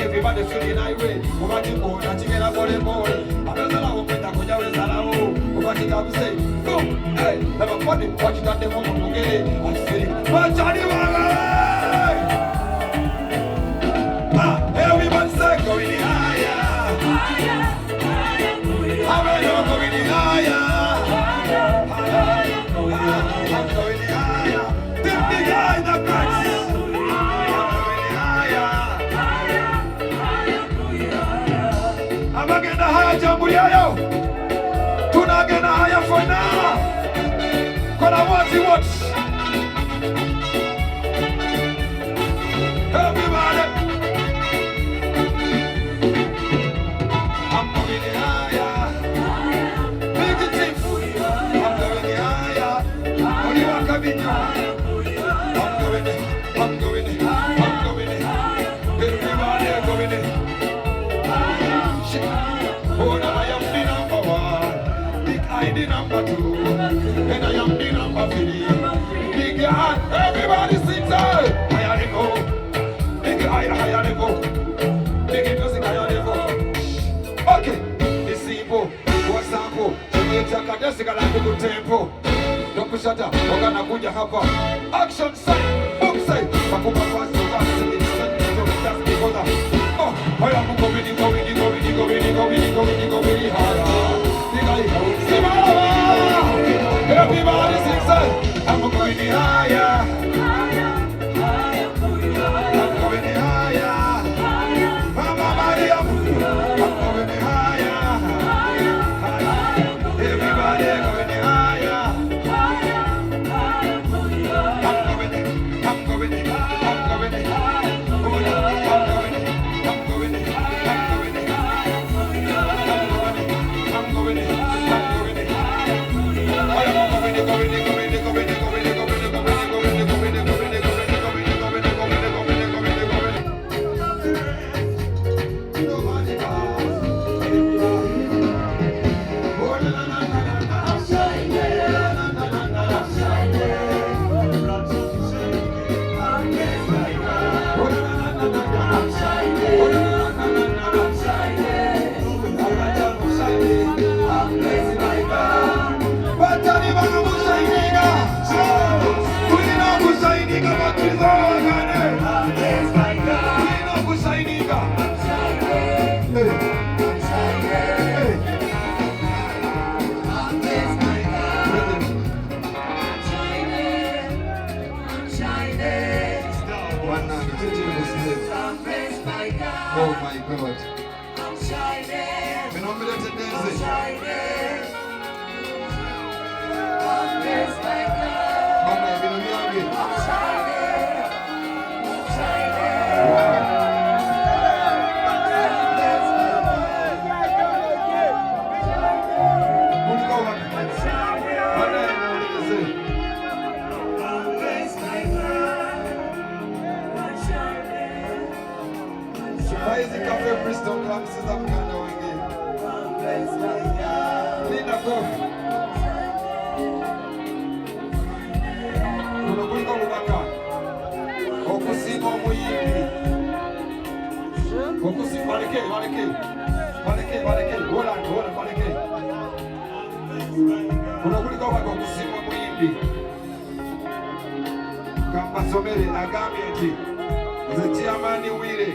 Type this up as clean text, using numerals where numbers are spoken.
Everybody feeling irate. Ubati mona chingela pole pole. Abazala upenda kuja wezala u. Ubati kabu say, go, hey. Never funny, watch it at the moment to get it. I'm feeling, Johnny Waga. Everybody say, go in the higher. I'm going in the higher. I'm going in the higher. The big guy in the back. Amagenda haya jambo yayo. Tunagenda haya for now. Kona wati watch. Everybody. I'm going in higher. Big team. I'm going in higher. Only one cabinho. I'm going in. I'm going in. I'm going in. Everybody going in. Oh, now I am the number one, Big I the number two, and I am the number three. Big God, everybody sings out. Higher they go, big higher they go, big music higher they go. Okay, it's simple, what's sample? Chaka desika la kuku tempo. Don't push it up, wakana kuja hapa. Action side, book side, makupa fast, so fast, so it's just because of. Oh, I am going higher. Everybody sings it. I'm going higher. I'm going higher. Mama Maria, I'm going higher. Everybody going higher. I'm going. Oh my God. I'm shining. I'm shining. I'm blessed by God. I'm shining. I'm Bristol Club South Africa wengi. Linda go. Unakuliko kubaka. Okusimo muyimbi. Okusimo baleke. Hola baleke. Unakuliko kubaka okusimo muyimbi. musomere agambye nti nze Chairman Wire